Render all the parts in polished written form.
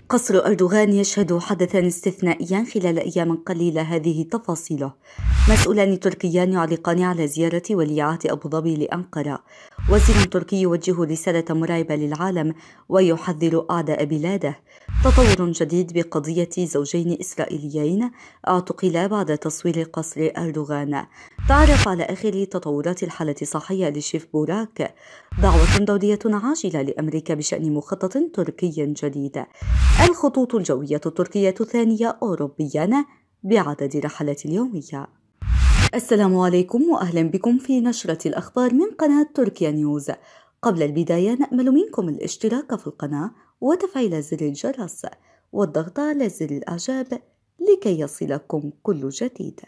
قصر أردوغان يشهد حدثا استثنائيا خلال أيام قليلة، هذه تفاصيله. مسؤولان تركيان يعلقان على زيارة ولي عهد أبو ظبي لأنقرة. وزير تركي يوجه رسالة مرعبة للعالم ويحذر أعداء بلاده. تطور جديد بقضية زوجين إسرائيليين اعتقلا بعد تصوير قصر أردوغان. تعرف على آخر تطورات الحالة الصحية لشيف بوراك. دعوة دولية عاجلة لأمريكا بشأن مخطط تركي جديد. الخطوط الجوية التركية ثانية أوروبيا بعدد رحلات اليومية. السلام عليكم وأهلا بكم في نشرة الأخبار من قناة تركيا نيوز. قبل البداية نأمل منكم الاشتراك في القناة وتفعيل زر الجرس والضغط على زر الإعجاب لكي يصلكم كل جديد.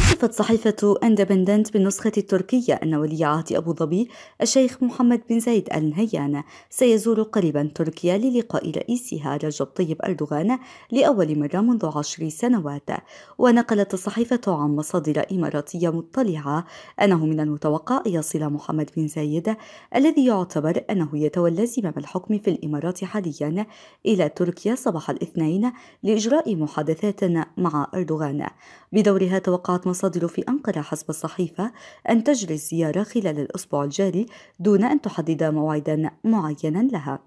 كشفت صحيفة اندبندنت بالنسخة التركية أن ولي عهد أبو ظبي الشيخ محمد بن زايد آل نهيان سيزور قريبا تركيا للقاء رئيسها رجب طيب أردوغان لأول مرة منذ 10 سنوات. ونقلت الصحيفة عن مصادر إماراتية مطلعة أنه من المتوقع أن يصل محمد بن زايد الذي يعتبر أنه يتولى زمام الحكم في الإمارات حاليا إلى تركيا صباح الاثنين لإجراء محادثات مع أردوغان. بدورها توقعت مصادر في أنقرة حسب الصحيفة أن تجري الزيارة خلال الأسبوع الجاري دون أن تحدد موعدا معينا لها.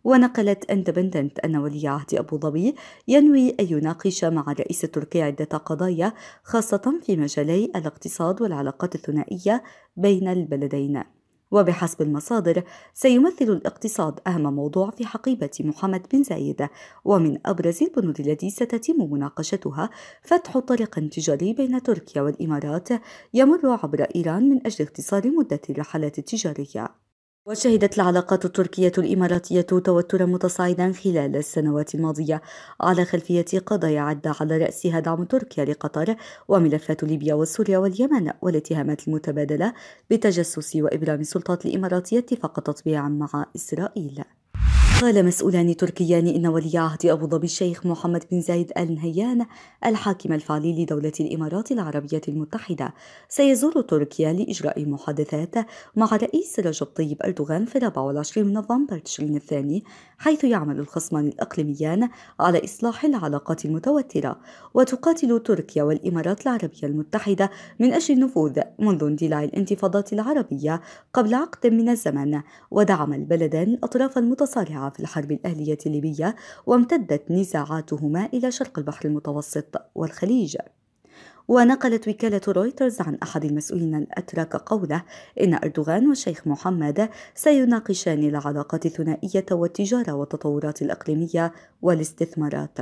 ونقلت اندبندنت أن ولي عهد أبو ظبي ينوي أن يناقش مع الرئيس التركي عدة قضايا خاصة في مجالي الاقتصاد والعلاقات الثنائية بين البلدين. وبحسب المصادر سيمثل الاقتصاد أهم موضوع في حقيبة محمد بن زايد، ومن أبرز البنود التي ستتم مناقشتها فتح طريق تجاري بين تركيا والإمارات يمر عبر إيران من أجل اختصار مدة الرحلات التجارية. وشهدت العلاقات التركية الإماراتية توترا متصاعدا خلال السنوات الماضية على خلفية قضايا عدة على رأسها دعم تركيا لقطر وملفات ليبيا وسوريا واليمن والاتهامات المتبادلة بتجسس وإبرام السلطات الإماراتية اتفاق تطبيع مع إسرائيل. قال مسؤولان تركيان إن ولي عهد أبو ظبي الشيخ محمد بن زايد آل نهيان الحاكم الفعلي لدولة الإمارات العربية المتحدة سيزور تركيا لإجراء محادثات مع الرئيس رجب طيب أردوغان في 24 نوفمبر تشرين الثاني، حيث يعمل الخصمان الإقليميان على إصلاح العلاقات المتوترة. وتقاتل تركيا والإمارات العربية المتحدة من أجل النفوذ منذ اندلاع الانتفاضات العربية قبل عقد من الزمن، ودعم البلدان الأطراف المتصارعة في الحرب الأهلية الليبية، وامتدت نزاعاتهما إلى شرق البحر المتوسط والخليج. ونقلت وكالة رويترز عن أحد المسؤولين الأتراك قوله إن أردوغان والشيخ محمد سيناقشان العلاقات الثنائية والتجارة والتطورات الإقليمية والاستثمارات.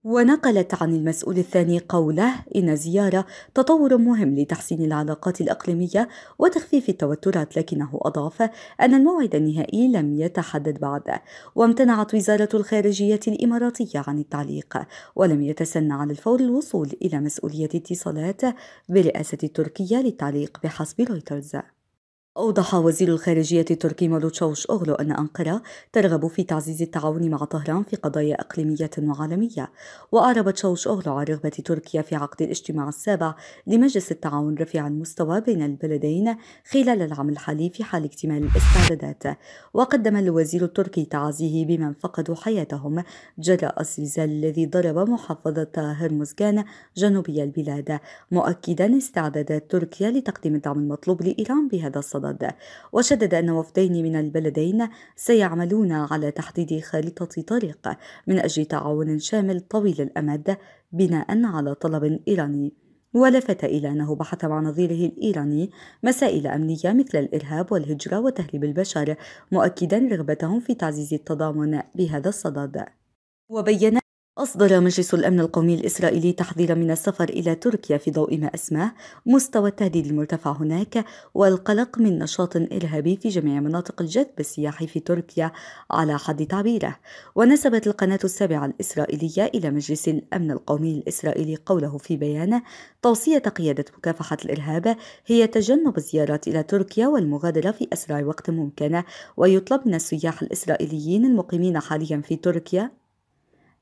ونقلت عن المسؤول الثاني قوله إن زيارة تطور مهم لتحسين العلاقات الإقليمية وتخفيف التوترات، لكنه أضاف أن الموعد النهائي لم يتحدد بعد. وامتنعت وزارة الخارجية الإماراتية عن التعليق، ولم يتسنى على الفور الوصول إلى مسؤولية اتصالات برئاسة تركيا للتعليق بحسب رويترز. أوضح وزير الخارجية التركي مولود تشاوش أوغلو أن أنقرة ترغب في تعزيز التعاون مع طهران في قضايا إقليمية وعالمية. وأعرب تشاوش أوغلو عن رغبة تركيا في عقد الاجتماع السابع لمجلس التعاون رفيع المستوى بين البلدين خلال العام الحالي في حال اكتمال الاستعدادات. وقدم الوزير التركي تعازيه بمن فقدوا حياتهم جراء الزلزال الذي ضرب محافظة هرمزغان جنوبي البلاد، مؤكدا استعدادات تركيا لتقديم الدعم المطلوب لإيران بهذا الصدد. وشدد أن وفدين من البلدين سيعملون على تحديد خارطة طريق من أجل تعاون شامل طويل الأمد بناء على طلب إيراني. ولفت إلى أنه بحث مع نظيره الإيراني مسائل أمنية مثل الإرهاب والهجرة وتهريب البشر، مؤكدا رغبتهم في تعزيز التضامن بهذا الصدد. وبين أصدر مجلس الأمن القومي الإسرائيلي تحذيرا من السفر إلى تركيا في ضوء ما أسماه مستوى التهديد المرتفع هناك والقلق من نشاط إرهابي في جميع مناطق الجذب السياحي في تركيا على حد تعبيره. ونسبت القناة السابعة الإسرائيلية إلى مجلس الأمن القومي الإسرائيلي قوله في بيان: توصية قيادة مكافحة الإرهاب هي تجنب الزيارات إلى تركيا والمغادرة في أسرع وقت ممكن، ويطلب من السياح الإسرائيليين المقيمين حاليا في تركيا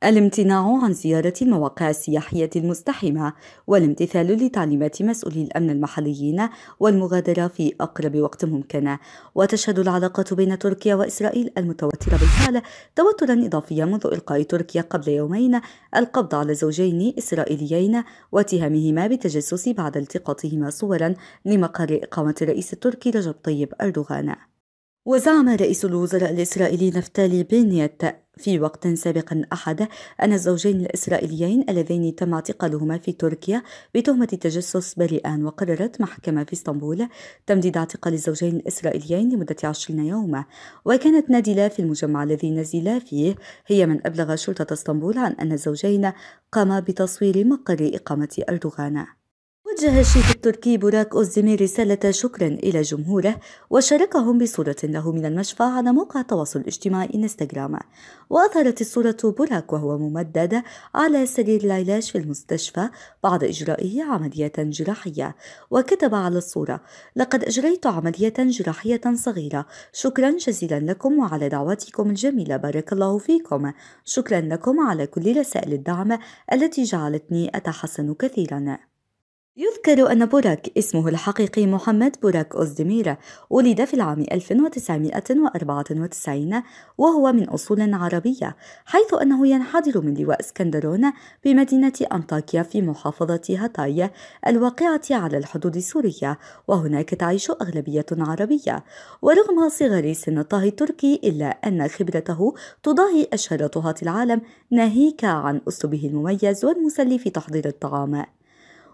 الامتناع عن زيارة المواقع السياحية المزدحمة والامتثال لتعليمات مسؤولي الأمن المحليين والمغادرة في أقرب وقت ممكن. وتشهد العلاقات بين تركيا وإسرائيل المتوترة بالفعل توترا إضافيا منذ إلقاء تركيا قبل يومين القبض على زوجين إسرائيليين واتهامهما بالتجسس بعد التقاطهما صورا لمقر إقامة الرئيس التركي رجب طيب أردوغان. وزعم رئيس الوزراء الإسرائيلي نفتالي بنيت في وقت سابق أحد أن الزوجين الإسرائيليين اللذين تم اعتقالهما في تركيا بتهمة التجسس بريئان، وقررت محكمة في اسطنبول تمديد اعتقال الزوجين الإسرائيليين لمدة 20 يوما. وكانت نادلة في المجمع الذي نزلا فيه هي من أبلغ شرطة اسطنبول عن أن الزوجين قاما بتصوير مقر إقامة أردوغان. وجه الشيخ التركي بوراك أوزديمير رسالة شكر إلى جمهوره وشاركهم بصورة له من المشفى على موقع التواصل الاجتماعي انستغرام. وأظهرت الصورة بوراك وهو ممدد على سرير العلاج في المستشفى بعد إجرائه عملية جراحية، وكتب على الصورة: لقد أجريت عملية جراحية صغيرة، شكرا جزيلا لكم وعلى دعواتكم الجميلة، بارك الله فيكم، شكرا لكم على كل رسائل الدعم التي جعلتني أتحسن كثيرا. يذكر أن بوراك اسمه الحقيقي محمد بوراك أوزديمير ولد في العام 1994 وهو من أصول عربية، حيث أنه ينحدر من لواء اسكندرون بمدينة أنطاكيا في محافظة هاتاي الواقعة على الحدود السورية، وهناك تعيش أغلبية عربية. ورغم صغر سن طه التركي إلا أن خبرته تضاهي أشهر طهاة العالم، ناهيك عن أسلوبه المميز والمسلي في تحضير الطعام.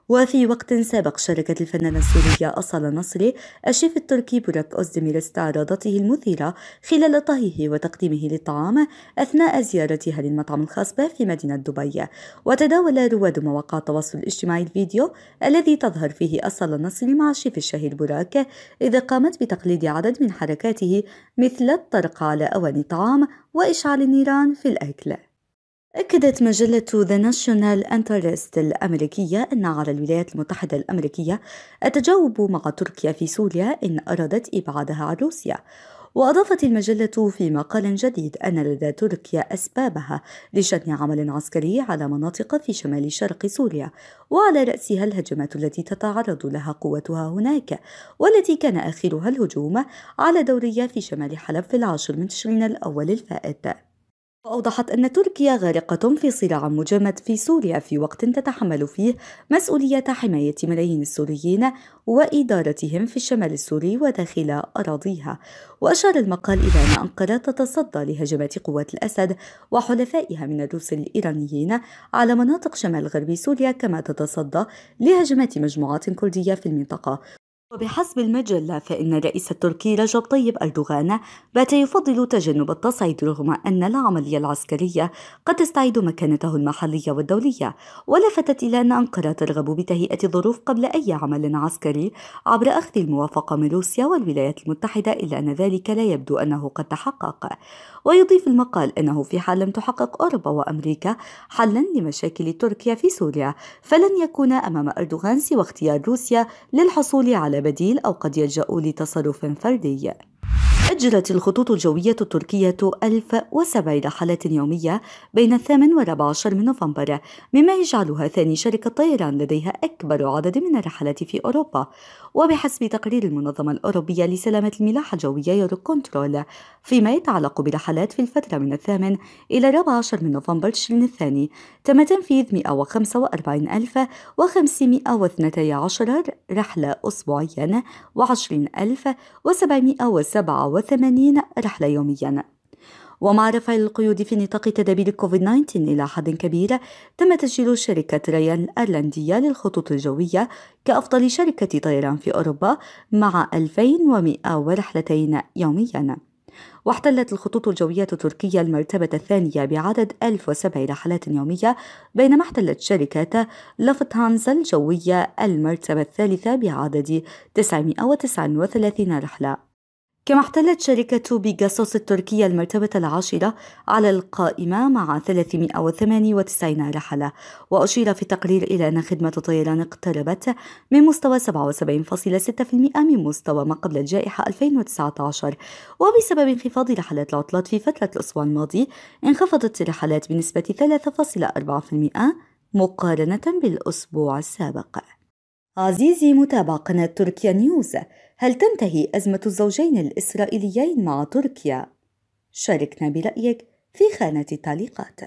وفي وقت سابق شاركت الفنانة السورية أصالة نصري الشيف التركي بوراك أوزديمير استعراضاته المثيرة خلال طهيه وتقديمه للطعام أثناء زيارتها للمطعم الخاص به في مدينة دبي. وتداول رواد مواقع التواصل الاجتماعي الفيديو الذي تظهر فيه أصالة نصري مع الشيف الشهير بوراك إذا قامت بتقليد عدد من حركاته مثل الطرق على أواني الطعام وإشعال النيران في الأكل. أكدت مجلة The National Interest الأمريكية أن على الولايات المتحدة الأمريكية التجاوب مع تركيا في سوريا إن أرادت إبعادها عن روسيا. وأضافت المجلة في مقال جديد أن لدى تركيا أسبابها لشن عمل عسكري على مناطق في شمال شرق سوريا، وعلى رأسها الهجمات التي تتعرض لها قوتها هناك، والتي كان آخرها الهجوم على دورية في شمال حلب في 10 من تشرين الأول الفائت. وأوضحت أن تركيا غارقة في صراع مجمد في سوريا في وقت تتحمل فيه مسؤولية حماية ملايين السوريين وإدارتهم في الشمال السوري وداخل أراضيها. وأشار المقال إلى أن أنقرة تتصدى لهجمات قوات الأسد وحلفائها من الروس الإيرانيين على مناطق شمال غرب سوريا، كما تتصدى لهجمات مجموعات كردية في المنطقة. وبحسب المجلة فإن الرئيس التركي رجب طيب أردوغان بات يفضل تجنب التصعيد رغم أن العملية العسكرية قد تستعيد مكانته المحلية والدولية. ولفتت إلى أن أنقرة ترغب بتهيئة الظروف قبل أي عمل عسكري عبر أخذ الموافقة من روسيا والولايات المتحدة، إلا أن ذلك لا يبدو أنه قد تحقق. ويضيف المقال أنه في حال لم تحقق أوروبا وأمريكا حلا لمشاكل تركيا في سوريا فلن يكون أمام أردوغان سوى اختيار روسيا للحصول على بديل، أو قد يلجأ لتصرف فردي. أجرت الخطوط الجوية التركية 1007 رحلات يومية بين 8 و14 من نوفمبر، مما يجعلها ثاني شركة طيران لديها أكبر عدد من الرحلات في أوروبا. وبحسب تقرير المنظمة الأوروبية لسلامة الملاحة الجوية يوروكنترول، فيما يتعلق برحلات في الفترة من 8 إلى 14 من نوفمبر تشرين الثاني، تم تنفيذ 145,512 رحلة أسبوعيا و20,787 رحلة يوميا. ومع رفع القيود في نطاق تدابير كوفيد-19 إلى حد كبير، تم تسجيل شركة ريان الأيرلندية للخطوط الجوية كأفضل شركة طيران في أوروبا مع 2100 رحلتين يوميا. واحتلت الخطوط الجوية التركية المرتبة الثانية بعدد 1007 رحلات يومية، بينما احتلت شركة لفتهانزا الجوية المرتبة الثالثة بعدد 939 رحلة. كما احتلت شركة بيغاسوس التركية المرتبة العاشرة على القائمة مع 398 رحلة. وأشير في التقرير إلى أن خدمة الطيران اقتربت من مستوى 77.6% من مستوى ما قبل الجائحة 2019، وبسبب انخفاض رحلات العطلات في فترة الأسبوع الماضي انخفضت الرحلات بنسبة 3.4% مقارنة بالأسبوع السابق. عزيزي متابع قناة تركيا نيوز، هل تنتهي أزمة الزوجين الإسرائيليين مع تركيا؟ شاركنا برأيك في خانة التعليقات.